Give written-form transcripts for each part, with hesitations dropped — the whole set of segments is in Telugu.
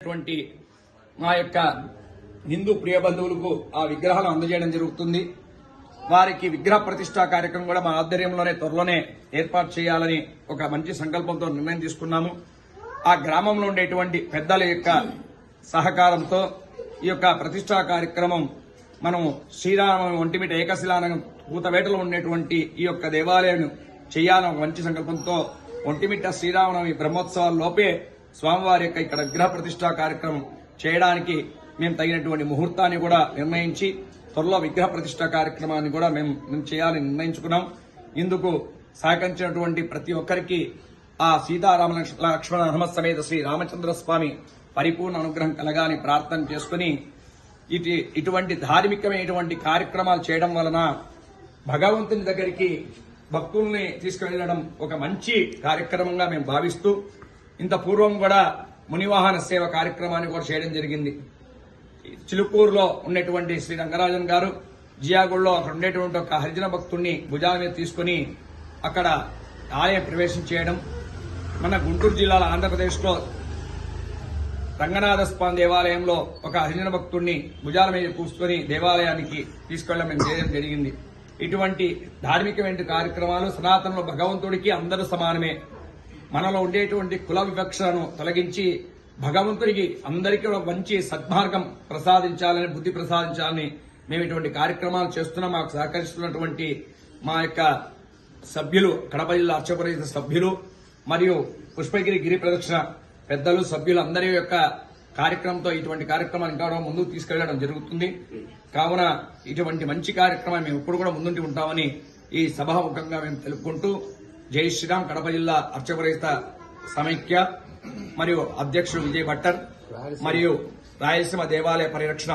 అటువంటి మా యొక్క హిందూ ప్రియ బంధువులకు ఆ విగ్రహాలు అందజేయడం జరుగుతుంది. వారికి విగ్రహ ప్రతిష్ఠా కార్యక్రమం కూడా మా ఆధ్వర్యంలోనే త్వరలోనే ఏర్పాటు చేయాలని ఒక మంచి సంకల్పంతో నిర్ణయం తీసుకున్నాము. ఆ గ్రామంలో ఉండేటువంటి పెద్దల యొక్క సహకారంతో ఈ యొక్క ప్రతిష్ఠా కార్యక్రమం మనం శ్రీరామ ఒంటిమిట ఏకశిలానగరం కూతవేటలో ఉండేటువంటి ఈ యొక్క దేవాలయాన్ని చేయాలని మంచి సంకల్పంతో ఒంటిమిట్ట శ్రీరామనవమి బ్రహ్మోత్సవాల్లోపే స్వామివారి యొక్క ఇక్కడ విగ్రహ ప్రతిష్ఠా కార్యక్రమం చేయడానికి మేము తగినటువంటి ముహూర్తాన్ని కూడా నిర్ణయించి త్వరలో విగ్రహ ప్రతిష్ఠా కార్యక్రమాన్ని కూడా మేము చేయాలని నిర్ణయించుకున్నాం. ఇందుకు సహకరించినటువంటి ప్రతి ఒక్కరికి ఆ సీతారామ లక్ష్మణ హనుమ సమేత శ్రీ రామచంద్ర స్వామి పరిపూర్ణ అనుగ్రహం కలగాని ప్రార్థన చేసుకుని ఇటువంటి ధార్మికమైనటువంటి కార్యక్రమాలు చేయడం వలన భగవంతుని దగ్గరికి భక్తుల్ని తీసుకువెళ్లడం ఒక మంచి కార్యక్రమంగా మేము భావిస్తూ ఇంత పూర్వం కూడా మునివాహన సేవ కార్యక్రమాన్ని కూడా చేయడం జరిగింది. చిలుకూరులో ఉన్నటువంటి శ్రీ రంగరాజన్ గారు జియాగూడలో అక్కడ ఉండేటువంటి ఒక హరిజన భక్తుడిని భుజాల మీద తీసుకుని అక్కడ ఆలయ ప్రవేశం చేయడం, మన గుంటూరు జిల్లాలో ఆంధ్రప్రదేశ్లో రంగనాథ స్వామి దేవాలయంలో ఒక హరిజన భక్తుడిని భుజాల మీద కూర్చుని దేవాలయానికి తీసుకెళ్లడం మేము చేయడం జరిగింది. ఇటువంటి ధార్మికమైన కార్యక్రమాలు సనాతనంలో భగవంతుడికి అందరూ సమానమే. మనలో ఉండేటువంటి కుల వివక్షను తొలగించి భగవంతుడికి అందరికీ మంచి సద్మార్గం ప్రసాదించాలని, బుద్ధి ప్రసాదించాలని మేము ఇటువంటి కార్యక్రమాలు చేస్తున్నాం. మాకు సహకరిస్తున్నటువంటి మా యొక్క సభ్యులు, కడప జిల్లా అర్చకపరిషత్ సభ్యులు మరియు పుష్పగిరి గిరి ప్రదక్షిణ పెద్దలు, సభ్యులు అందరి యొక్క కార్యక్రమంతో ఇటువంటి కార్యక్రమాన్ని ఇంకా ముందుకు తీసుకెళ్లడం జరుగుతుంది. కావున ఇటువంటి మంచి కార్యక్రమాన్ని మేము ఎప్పుడు కూడా ముందుండి ఉంటామని ఈ సభాముఖంగా మేము తెలుపుకుంటూ జై శ్రీరామ్ కడప జిల్లా అర్చకపరిషత్ సమైక్య మరియు అధ్యక్షుడు విజయ్ భట్టర్ మరియు రాయలసీమ దేవాలయ పరిరక్షణ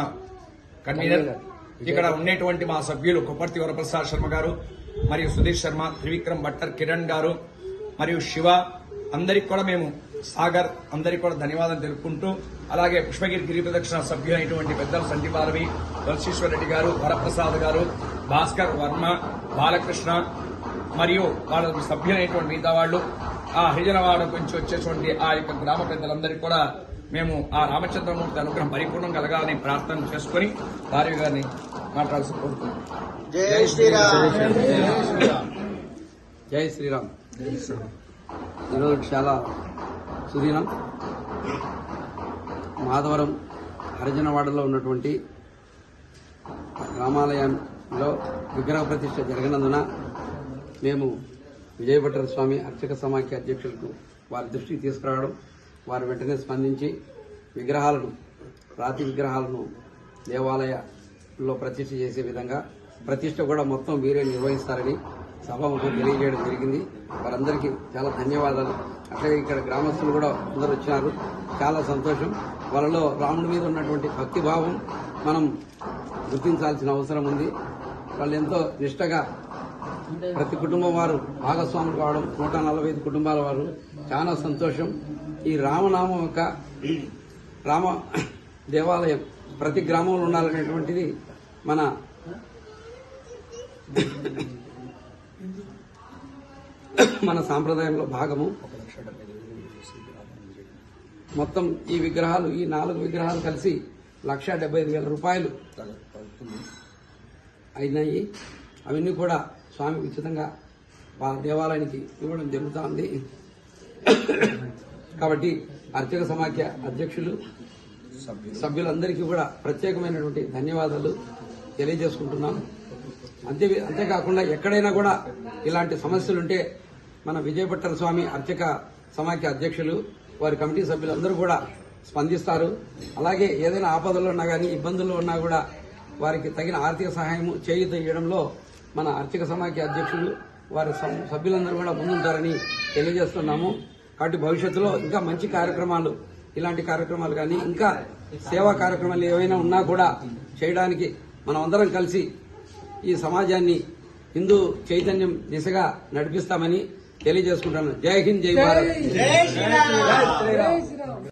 కన్వీనర్ ఇక్కడ ఉండేటువంటి మా సభ్యులు కొప్పర్తి వరప్రసాద్ శర్మ గారు మరియు సుధీర్ శర్మ, త్రివిక్రమ్ భట్టర్, కిరణ్ గారు మరియు శివ అందరికి కూడా మేము సాగర్ అందరికీ కూడా ధన్యవాదాలు తెలుపుకుంటూ అలాగే పుష్పగిరి గిరి ప్రదక్షిణ సభ్యులైనటువంటి పెద్దలు సంజీవారవి, తులసీశ్వర్ రెడ్డి గారు, వరప్రసాద్ గారు, భాస్కర్ వర్మ, బాలకృష్ణ మరియు వాళ్ళ సభ్యులైనటువంటి మిగతా వాళ్ళు ఆ హరిజనవాడ నుంచి వచ్చేటువంటి ఆ యొక్క గ్రామ పెద్దలందరికీ కూడా మేము ఆ రామచంద్రమూర్తి అనుగ్రహం పరిపూర్ణం కలగాలని ప్రార్థన చేసుకుని వారి గారిని మాట్లాడాల్సి కోరుతున్నాం. జై శ్రీరామ్. జై శ్రీరామ్. ఈరోజు చాలా సుదీనం. మాధవరం హరిజనవాడలో ఉన్నటువంటి రామాలయంలో విగ్రహ ప్రతిష్ఠ జరగనందున మేము విజయభట్టర్ స్వామి అర్చక సమాఖ్య అధ్యక్షులకు వారి దృష్టికి తీసుకురావడం, వారు వెంటనే స్పందించి విగ్రహాలను, రాతి విగ్రహాలను దేవాలయంలో ప్రతిష్ఠ చేసే విధంగా ప్రతిష్ఠ కూడా మొత్తం వీరే నిర్వహిస్తారని సభాముఖం తెలియజేయడం జరిగింది. వారందరికీ చాలా ధన్యవాదాలు. అట్లాగే ఇక్కడ గ్రామస్తులు కూడా అందరూ వచ్చినారు, చాలా సంతోషం. వాళ్ళలో రాముడి మీద ఉన్నటువంటి భక్తిభావం మనం గుర్తించాల్సిన అవసరం ఉంది. వాళ్ళు ఎంతో నిష్టగా ప్రతి కుటుంబం వారు భాగస్వాములు కావడం, 145 కుటుంబాల వారు, చాలా సంతోషం. ఈ రామనామం యొక్క రామ దేవాలయం ప్రతి గ్రామంలో ఉండాలనేటువంటిది మన సాంప్రదాయంలో భాగము. మొత్తం ఈ విగ్రహాలు, ఈ 4 విగ్రహాలు కలిసి 1,75,000 రూపాయలు అయినాయి. అవన్నీ కూడా స్వామి ఉచితంగా దేవాలయానికి ఇవ్వడం జరుగుతోంది. కాబట్టి అర్చక సమాఖ్య అధ్యక్షులు, సభ్యులందరికీ కూడా ప్రత్యేకమైనటువంటి ధన్యవాదాలు తెలియజేసుకుంటున్నాం. అంతేకాకుండా ఎక్కడైనా కూడా ఇలాంటి సమస్యలుంటే మన విజయభట్టర్ స్వామి అర్చక సమాఖ్య అధ్యక్షులు, వారి కమిటీ సభ్యులందరూ కూడా స్పందిస్తారు. అలాగే ఏదైనా ఆపదలు ఉన్నా కానీ, ఇబ్బందులు ఉన్నా కూడా వారికి తగిన ఆర్థిక సహాయం చేయడంలో మన అర్చక సమాఖ్య అధ్యక్షులు, వారి సభ్యులందరూ కూడా ముందుంటారని తెలియజేస్తున్నాము. కాబట్టి భవిష్యత్తులో ఇంకా మంచి కార్యక్రమాలు, ఇలాంటి కార్యక్రమాలు కానీ ఇంకా సేవా కార్యక్రమాలు ఏవైనా ఉన్నా కూడా చేయడానికి మనం అందరం కలిసి ఈ సమాజాన్ని హిందూ చైతన్యం దిశగా నడిపిస్తామని తెలియజేసుకుంటాను. జై హింద్, జై భారత్.